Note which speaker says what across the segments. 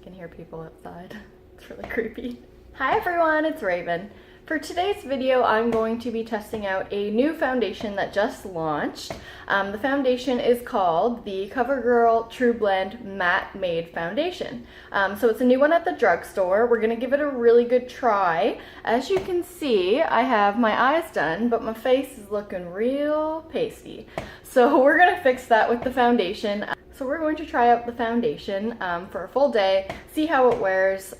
Speaker 1: can hear people outside. It's really creepy. Hi everyone, it's Raven. For today's video, I'm going to be testing out a new foundation that just launched. The foundation is called the CoverGirl True Blend Matte Made Foundation. So it's a new one at the drugstore. We're gonna give it a really good try. As you can see, I have my eyes done, but my face is looking real pasty. So we're gonna fix that with the foundation. So we're going to try out the foundation for a full day, see how it wears.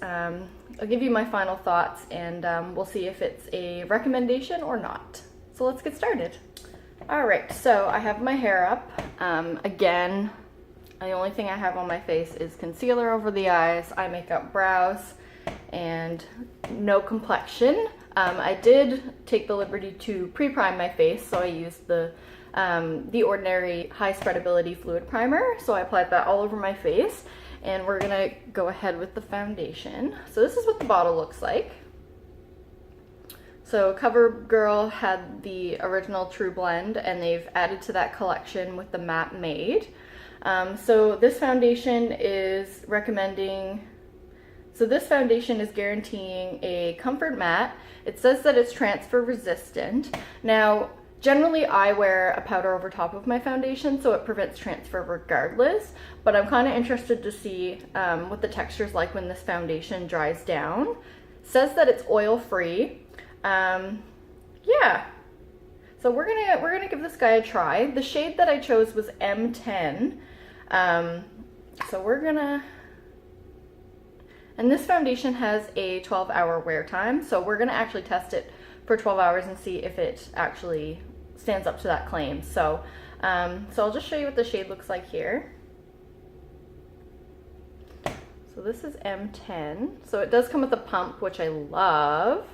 Speaker 1: I'll give you my final thoughts and we'll see if it's a recommendation or not. So let's get started. All right, so I have my hair up. Again, the only thing I have on my face is concealer over the eyes, eye makeup, brows, and no complexion. I did take the liberty to pre-prime my face, so I used the Ordinary High Spreadability Fluid Primer. So I applied that all over my face. And we're gonna go ahead with the foundation. So this is what the bottle looks like. So CoverGirl had the original True Blend and they've added to that collection with the Matte Made. So this foundation is guaranteeing a comfort matte. It says that it's transfer resistant. Now, generally, I wear a powder over top of my foundation, so it prevents transfer regardless, but I'm kind of interested to see what the texture's like when this foundation dries down. It says that it's oil-free. Yeah. So we're gonna give this guy a try. The shade that I chose was M10. And this foundation has a 12-hour wear time, so we're gonna actually test it for 12 hours and see if it actually stands up to that claim. So I'll just show you what the shade looks like here. So this is M10. So it does come with a pump, which I love.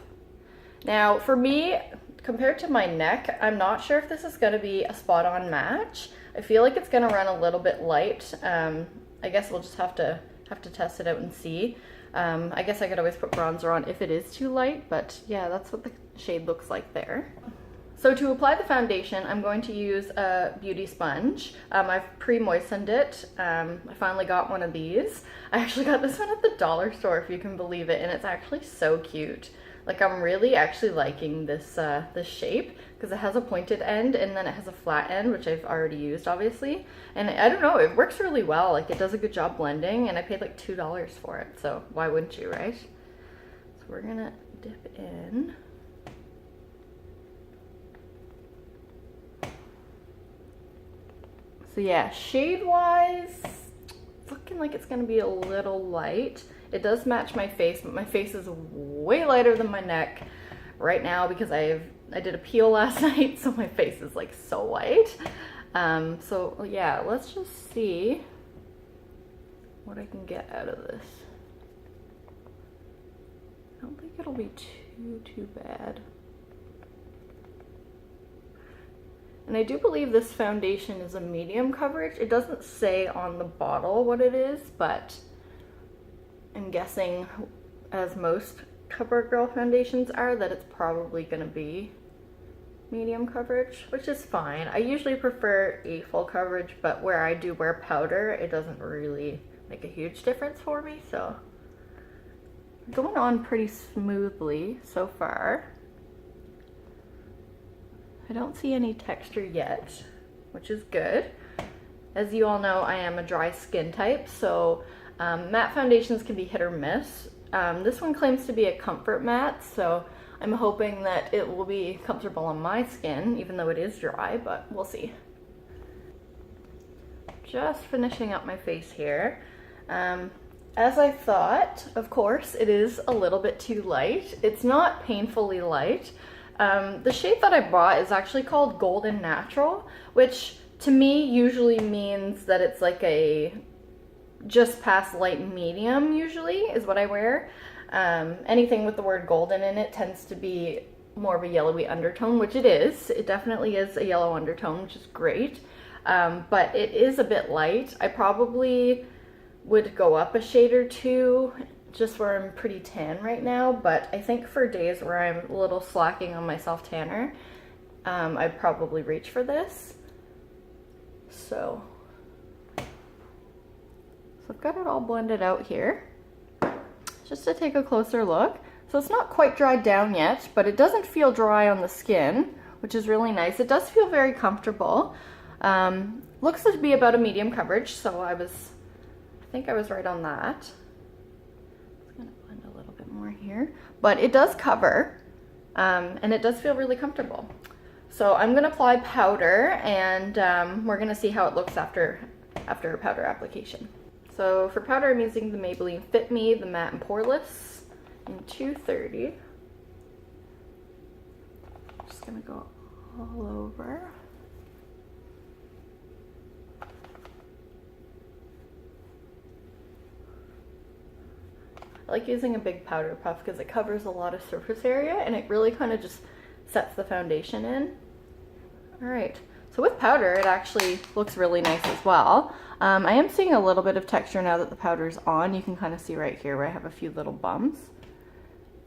Speaker 1: Now for me, compared to my neck, I'm not sure if this is gonna be a spot-on match. I feel like it's gonna run a little bit light. I guess we'll just have to test it out and see. I guess I could always put bronzer on if it is too light, but yeah, that's what the shade looks like there. So to apply the foundation, I'm going to use a beauty sponge. I've pre-moistened it. I finally got one of these. I actually got this one at the dollar store, if you can believe it, and it's actually so cute. Like, I'm really actually liking this this shape because it has a pointed end and then it has a flat end, which I've already used, obviously. And I don't know, it works really well. Like, it does a good job blending, and I paid like $2 for it, so why wouldn't you, right? So we're gonna dip in. So yeah, shade-wise, it's looking like it's gonna be a little light. It does match my face, but my face is way lighter than my neck right now because I did a peel last night, so my face is like so white. So yeah, let's just see what I can get out of this. I don't think it'll be too bad. And I do believe this foundation is a medium coverage. It doesn't say on the bottle what it is, but I'm guessing, as most CoverGirl foundations are, that it's probably gonna be medium coverage, which is fine. I usually prefer a full coverage, but where I do wear powder, it doesn't really make a huge difference for me, so going on pretty smoothly so far. I don't see any texture yet, which is good. As you all know, I am a dry skin type, so matte foundations can be hit or miss. This one claims to be a comfort matte, so I'm hoping that it will be comfortable on my skin, even though it is dry, but we'll see. Just finishing up my face here. As I thought, of course, it is a little bit too light. It's not painfully light. The shade that I bought is actually called Golden Natural, which to me usually means that it's like a just past light medium, usually is what I wear. Anything with the word golden in it tends to be more of a yellowy undertone, which it is. It definitely is a yellow undertone, which is great. But it is a bit light. I probably would go up a shade or two just where I'm pretty tan right now, but I think for days where I'm a little slacking on my self tanner, I'd probably reach for this. So I've got it all blended out here. just to take a closer look. So it's not quite dried down yet, but it doesn't feel dry on the skin, which is really nice. It does feel very comfortable. Looks to be about a medium coverage, so I think I was right on that. I'm gonna blend a little bit more here, but it does cover, and it does feel really comfortable. So I'm gonna apply powder, and we're gonna see how it looks after a powder application. So for powder, I'm using the Maybelline Fit Me, the matte and poreless in 230. Just gonna go all over. I like using a big powder puff because it covers a lot of surface area and it really kind of just sets the foundation in. All right, so with powder, it actually looks really nice as well. I am seeing a little bit of texture now that the powder's on. You can kind of see right here where I have a few little bumps.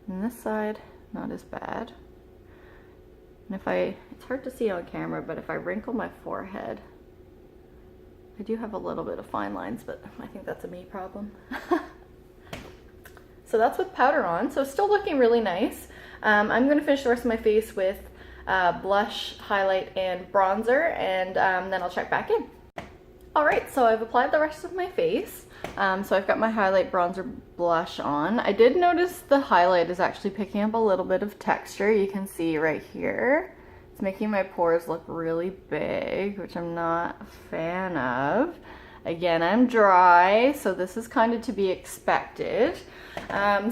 Speaker 1: And this side, not as bad. And it's hard to see on camera, but if I wrinkle my forehead, I do have a little bit of fine lines, but I think that's a me problem. So that's with powder on, so still looking really nice. I'm gonna finish the rest of my face with blush, highlight, and bronzer, and then I'll check back in. All right, so I've applied the rest of my face. So I've got my highlight, bronzer, blush on. I did notice the highlight is actually picking up a little bit of texture. You can see right here. It's making my pores look really big, which I'm not a fan of. Again, I'm dry, so this is kind of to be expected.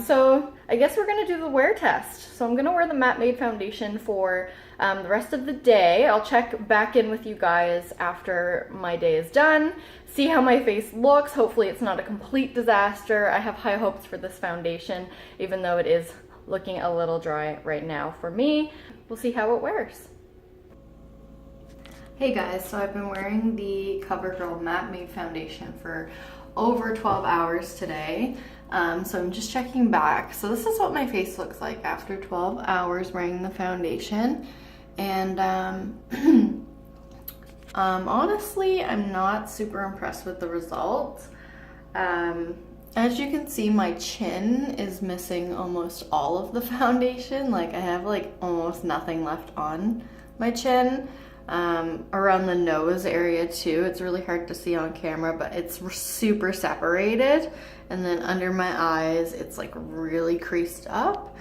Speaker 1: So I guess we're gonna do the wear test. So I'm gonna wear the Matte Made foundation for the rest of the day. I'll check back in with you guys after my day is done, see how my face looks. Hopefully it's not a complete disaster. I have high hopes for this foundation, even though it is looking a little dry right now for me. We'll see how it wears. Hey guys, so I've been wearing the CoverGirl Matte Made foundation for over 12 hours today. So I'm just checking back. So this is what my face looks like after 12 hours wearing the foundation. And honestly, I'm not super impressed with the results. As you can see, my chin is missing almost all of the foundation. Like I have like almost nothing left on my chin. Around the nose area too. It's really hard to see on camera, but it's super separated. And then under my eyes, it's like really creased up.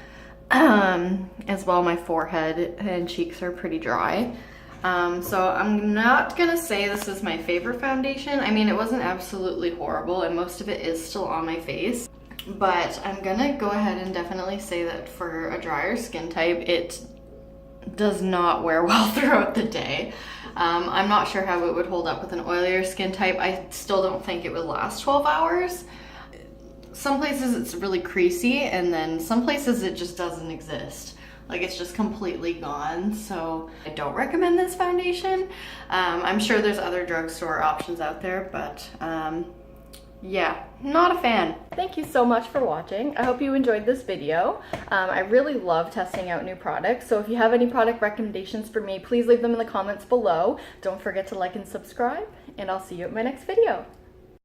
Speaker 1: As well, my forehead and cheeks are pretty dry. So I'm not gonna say this is my favorite foundation. I mean, it wasn't absolutely horrible and most of it is still on my face. But I'm gonna go ahead and definitely say that for a drier skin type, it does not wear well throughout the day. I'm not sure how it would hold up with an oilier skin type. I still don't think it would last 12 hours. Some places it's really creasy and then some places it just doesn't exist. Like it's just completely gone. So I don't recommend this foundation. I'm sure there's other drugstore options out there, but yeah, not a fan. Thank you so much for watching. I hope you enjoyed this video. I really love testing out new products, so if you have any product recommendations for me, please leave them in the comments below. Don't forget to like and subscribe, and I'll see you at my next video.